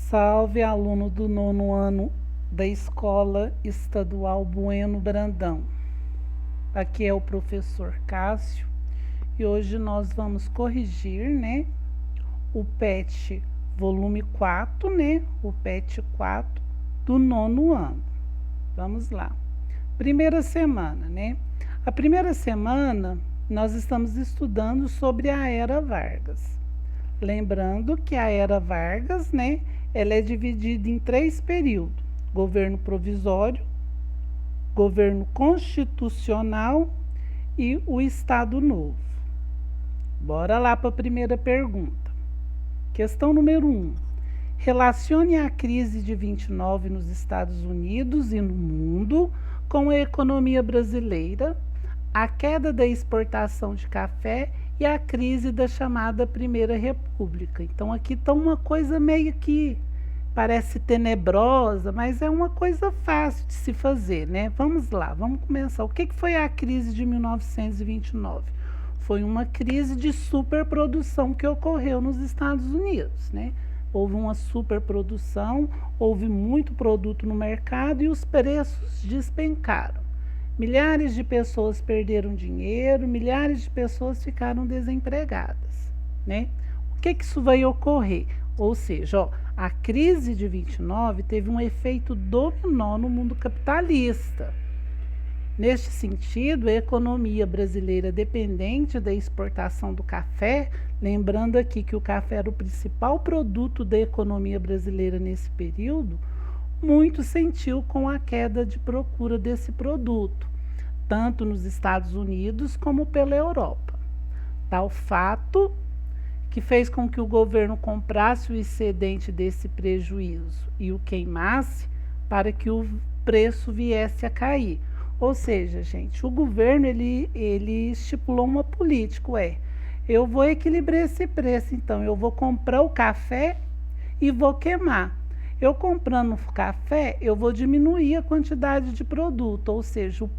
Salve, aluno do nono ano da Escola Estadual Bueno Brandão. Aqui é o professor Cássio e hoje nós vamos corrigir, o PET volume 4, o PET 4 do nono ano. Vamos lá. Primeira semana, A primeira semana nós estamos estudando sobre a Era Vargas. Lembrando que a Era Vargas, ela é dividida em 3 períodos: governo provisório, governo constitucional e o Estado Novo. Bora lá para a primeira pergunta. Questão número 1. Relacione a crise de 29 nos Estados Unidos e no mundo com a economia brasileira, a queda da exportação de café e a crise da chamada Primeira República. Então aqui está uma coisa meio que parece tenebrosa, mas é uma coisa fácil de se fazer, Vamos lá, vamos começar. O que foi a crise de 1929? Foi uma crise de superprodução que ocorreu nos Estados Unidos, Houve uma superprodução, houve muito produto no mercado e os preços despencaram. Milhares de pessoas perderam dinheiro, milhares de pessoas ficaram desempregadas, O que isso vai ocorrer? Ou seja, a crise de 29 teve um efeito dominó no mundo capitalista. Neste sentido, a economia brasileira dependente da exportação do café, lembrando aqui que o café era o principal produto da economia brasileira nesse período, muito sentiu com a queda de procura desse produto, tanto nos Estados Unidos como pela Europa. Tal fato que fez com que o governo comprasse o excedente desse prejuízo e o queimasse para que o preço viesse a cair. Ou seja, gente, o governo ele estipulou uma política, eu vou equilibrar esse preço, então eu vou comprar o café e vou queimar. Eu comprando o café, eu vou diminuir a quantidade de produto, ou seja,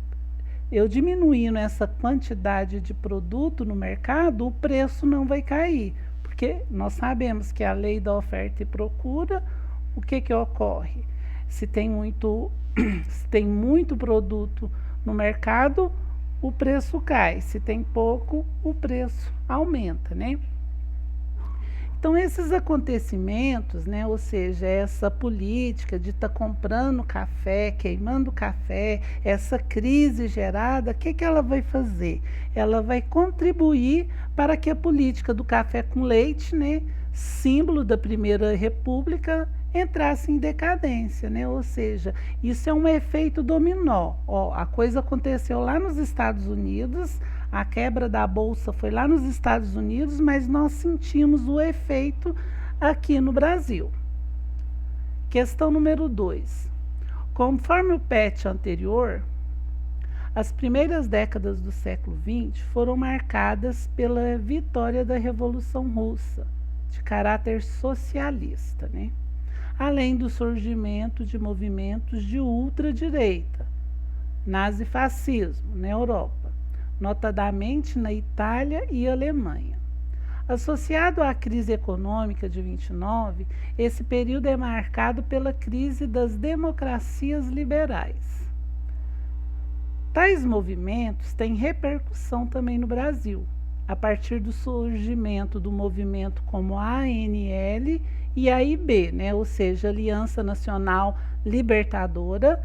eu diminuindo essa quantidade de produto no mercado, o preço não vai cair, porque nós sabemos que a lei da oferta e procura, o que ocorre? Se tem muito produto no mercado, o preço cai. Se tem pouco, o preço aumenta, Então, esses acontecimentos, ou seja, essa política de estar comprando café, queimando café, essa crise gerada, o que ela vai fazer? Ela vai contribuir para que a política do café com leite, símbolo da Primeira República, entrasse em decadência, Ou seja, isso é um efeito dominó. A coisa aconteceu lá nos Estados Unidos, a quebra da bolsa foi lá nos Estados Unidos, mas nós sentimos o efeito aqui no Brasil. Questão número 2. Conforme o PET anterior, as primeiras décadas do século XX foram marcadas pela vitória da Revolução Russa, de caráter socialista, além do surgimento de movimentos de ultradireita, nazifascismo na Europa, notadamente na Itália e Alemanha. Associado à crise econômica de 29, esse período é marcado pela crise das democracias liberais. Tais movimentos têm repercussão também no Brasil, a partir do surgimento do movimento como a ANL e a AIB, ou seja, Aliança Nacional Libertadora,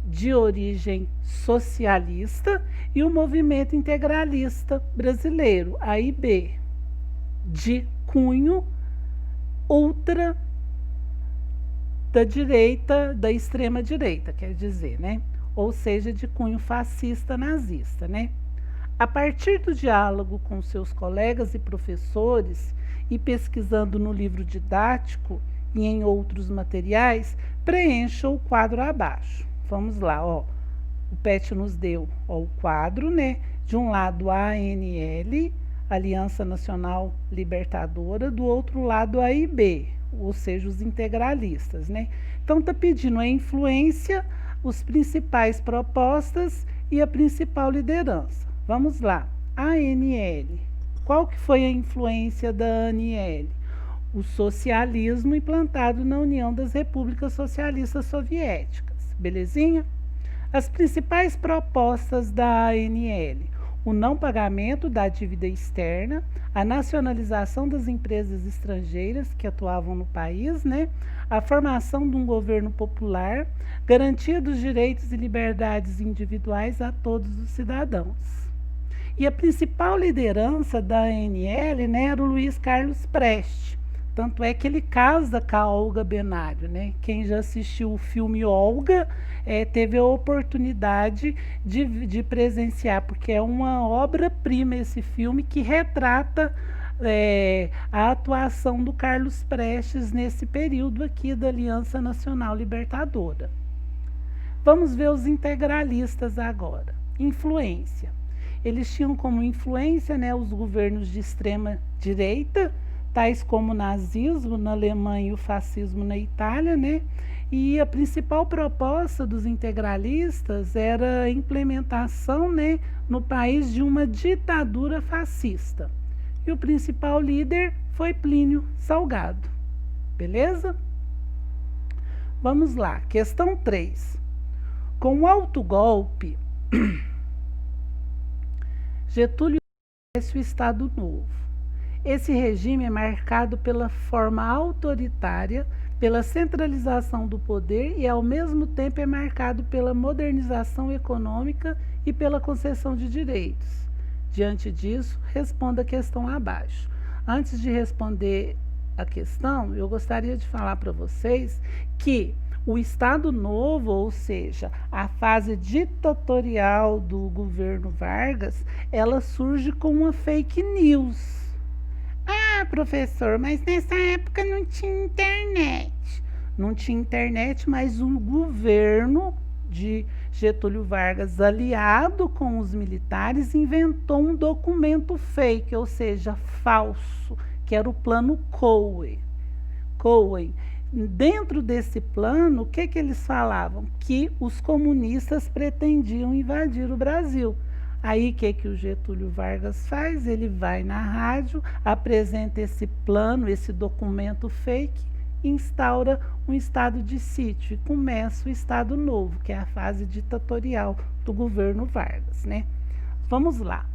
de origem socialista, e o movimento integralista brasileiro, AIB, de cunho ultra da direita, da extrema direita, quer dizer, ou seja, de cunho fascista nazista, A partir do diálogo com seus colegas e professores e pesquisando no livro didático e em outros materiais, preencha o quadro abaixo. Vamos lá, O PET nos deu o quadro, De um lado a ANL, Aliança Nacional Libertadora, do outro lado a AIB, ou seja, os integralistas, Então está pedindo a influência, os principais propostas e a principal liderança. Vamos lá, ANL. Qual que foi a influência da ANL? o socialismo implantado na União das Repúblicas Socialistas Soviéticas. Belezinha? As principais propostas da ANL: o não pagamento da dívida externa, a nacionalização das empresas estrangeiras que atuavam no país, a formação de um governo popular, garantia dos direitos e liberdades individuais a todos os cidadãos. E a principal liderança da ANL, era o Luiz Carlos Prestes. Tanto é que ele casa com a Olga Benário, Quem já assistiu o filme Olga teve a oportunidade de presenciar, porque é uma obra-prima esse filme que retrata a atuação do Carlos Prestes nesse período aqui da Aliança Nacional Libertadora. Vamos ver os integralistas agora. Influência. Eles tinham como influência os governos de extrema direita, tais como o nazismo na Alemanha e o fascismo na Itália, E a principal proposta dos integralistas era a implementação, no país de uma ditadura fascista. E o principal líder foi Plínio Salgado. Beleza? Vamos lá, questão 3. Com o autogolpe, Getúlio estabelece o Estado Novo. Esse regime é marcado pela forma autoritária, pela centralização do poder e, ao mesmo tempo, é marcado pela modernização econômica e pela concessão de direitos. Diante disso, responda a questão abaixo. Antes de responder a questão, eu gostaria de falar para vocês que o Estado Novo, ou seja, a fase ditatorial do governo Vargas, ela surge com uma fake news. Ah, professor, mas nessa época não tinha internet. Não tinha internet, mas o governo de Getúlio Vargas, aliado com os militares, inventou um documento fake, ou seja, falso, que era o plano Cohen. Dentro desse plano, o que eles falavam? Que os comunistas pretendiam invadir o Brasil. Aí, o que o Getúlio Vargas faz? Ele vai na rádio, apresenta esse plano, esse documento fake, instaura um estado de sítio e começa o Estado Novo, que é a fase ditatorial do governo Vargas, Vamos lá.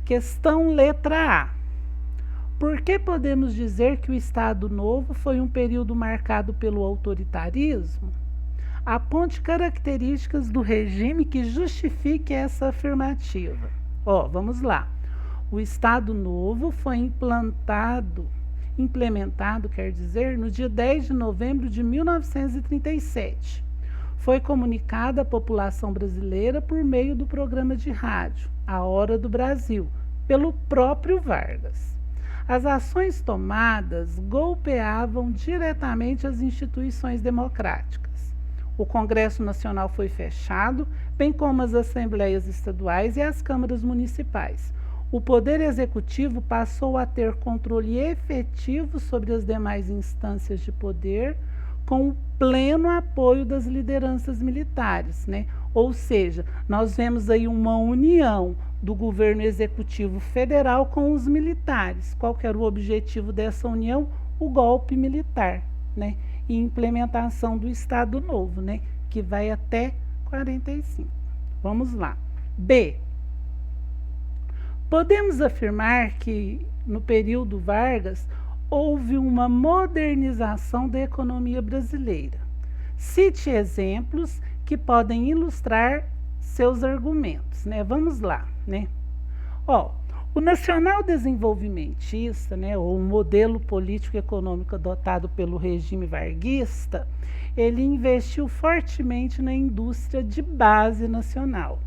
Questão letra A. Por que podemos dizer que o Estado Novo foi um período marcado pelo autoritarismo? Aponte características do regime que justifique essa afirmativa. Vamos lá. O Estado Novo foi implementado, no dia 10 de novembro de 1937. Foi comunicado à população brasileira por meio do programa de rádio, A Hora do Brasil, pelo próprio Vargas. As ações tomadas golpeavam diretamente as instituições democráticas. O Congresso Nacional foi fechado, bem como as assembleias estaduais e as câmaras municipais. O Poder Executivo passou a ter controle efetivo sobre as demais instâncias de poder, com o pleno apoio das lideranças militares, Ou seja, nós vemos aí uma união do governo executivo federal com os militares. Qual que era o objetivo dessa união? O golpe militar, E implementação do Estado Novo, que vai até 45. Vamos lá. B. Podemos afirmar que, no período Vargas, houve uma modernização da economia brasileira. Cite exemplos que podem ilustrar seus argumentos, Vamos lá, o nacional desenvolvimentista, ou o modelo político-econômico adotado pelo regime varguista, ele investiu fortemente na indústria de base nacional,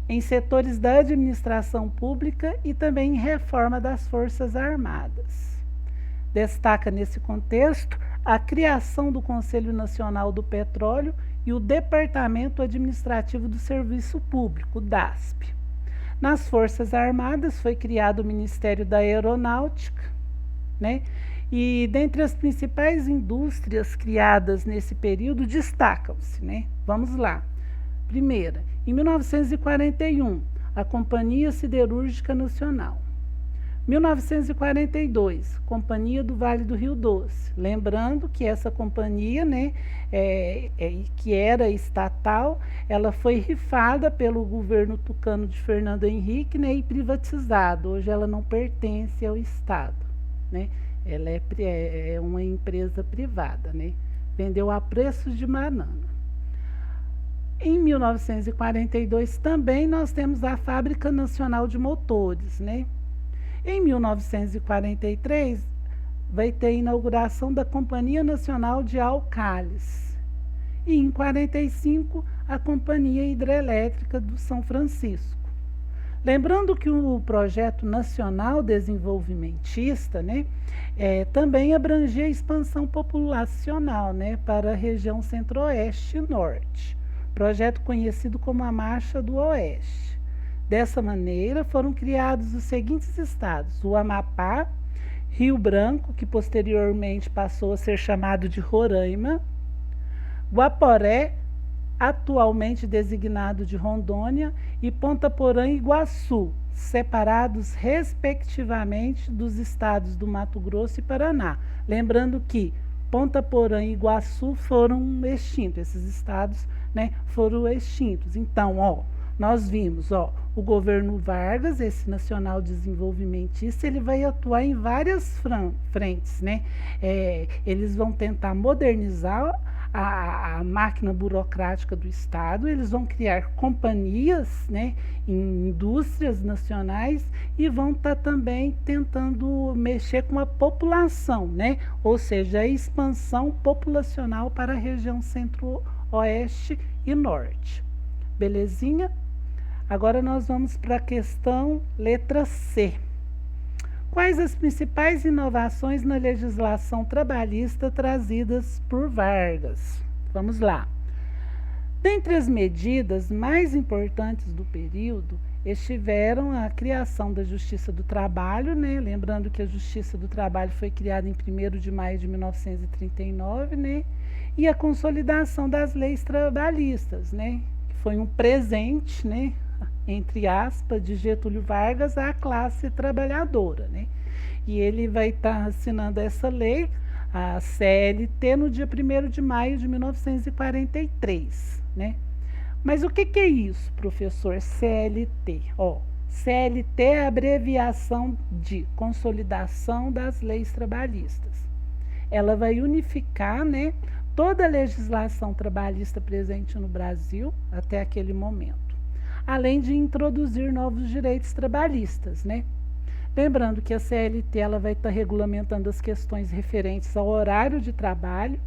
em setores da administração pública e também em reforma das Forças Armadas. Destaca nesse contexto a criação do Conselho Nacional do Petróleo e o Departamento Administrativo do Serviço Público, o DASP. Nas Forças Armadas foi criado o Ministério da Aeronáutica, E dentre as principais indústrias criadas nesse período destacam-se, Vamos lá. Primeira, em 1941, a Companhia Siderúrgica Nacional. 1942, Companhia do Vale do Rio Doce. Lembrando que essa companhia, né, que era estatal, ela foi rifada pelo governo tucano de Fernando Henrique, né, e privatizada. Hoje ela não pertence ao Estado, né? Ela é uma empresa privada, né? Vendeu a preço de banana. Em 1942 também nós temos a Fábrica Nacional de Motores, né? Em 1943, vai ter a inauguração da Companhia Nacional de Alcális. E em 45, a Companhia Hidrelétrica do São Francisco. Lembrando que o Projeto Nacional Desenvolvimentista, né, também abrangia a expansão populacional, né, para a região centro-oeste e norte. Projeto conhecido como a Marcha do Oeste. Dessa maneira, foram criados os seguintes estados: o Amapá, Rio Branco, que posteriormente passou a ser chamado de Roraima, Guaporé, atualmente designado de Rondônia, e Ponta Porã e Iguaçu, separados respectivamente dos estados do Mato Grosso e Paraná. Lembrando que Ponta Porã e Iguaçu foram extintos, esses estados, né, foram extintos. Então, nós vimos, o governo Vargas, esse nacional desenvolvimentista, ele vai atuar em várias frentes, né? Eles vão tentar modernizar a máquina burocrática do Estado, eles vão criar companhias, né, em indústrias nacionais e vão estar também tentando mexer com a população, né? Ou seja, a expansão populacional para a região centro-oeste e norte. Belezinha? Agora nós vamos para a questão letra C. Quais as principais inovações na legislação trabalhista trazidas por Vargas? Vamos lá. Dentre as medidas mais importantes do período, estiveram a criação da Justiça do Trabalho, né? Lembrando que a Justiça do Trabalho foi criada em 1º de maio de 1939, né? E a consolidação das leis trabalhistas, né? Que foi um presente, né, entre aspas, de Getúlio Vargas à classe trabalhadora, né? E ele vai estar assinando essa lei, a CLT, no dia 1º de maio de 1943, né? Mas o que é isso, professor? CLT. CLT é a abreviação de Consolidação das Leis Trabalhistas. Ela vai unificar, né, toda a legislação trabalhista presente no Brasil até aquele momento, além de introduzir novos direitos trabalhistas, né? Lembrando que a CLT ela vai estar regulamentando as questões referentes ao horário de trabalho,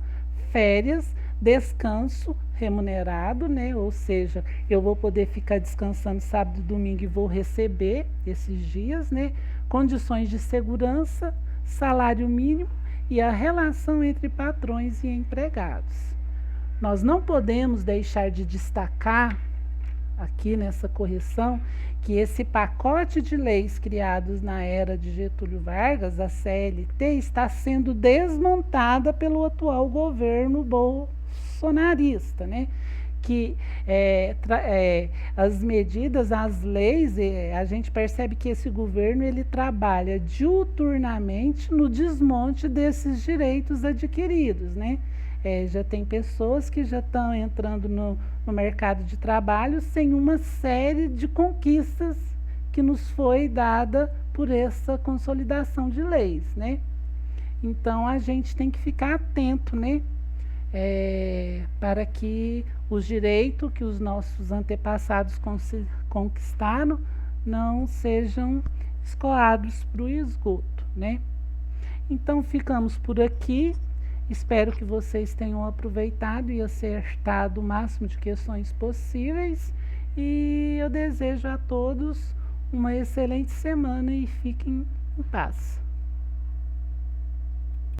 férias, descanso remunerado, né? Ou seja, eu vou poder ficar descansando sábado e domingo e vou receber esses dias, né? Condições de segurança, salário mínimo e a relação entre patrões e empregados. Nós não podemos deixar de destacar aqui nessa correção que esse pacote de leis criados na era de Getúlio Vargas, a CLT, está sendo desmontada pelo atual governo bolsonarista, né? Que as medidas, as leis, a gente percebe que esse governo ele trabalha diuturnamente no desmonte desses direitos adquiridos, né? Já tem pessoas que já estão entrando no mercado de trabalho sem uma série de conquistas que nos foi dada por essa consolidação de leis, né? Então, a gente tem que ficar atento, né? Para que os direitos que os nossos antepassados conquistaram não sejam escoados para o esgoto, né? Então, ficamos por aqui. Espero que vocês tenham aproveitado e acertado o máximo de questões possíveis e eu desejo a todos uma excelente semana e fiquem em paz.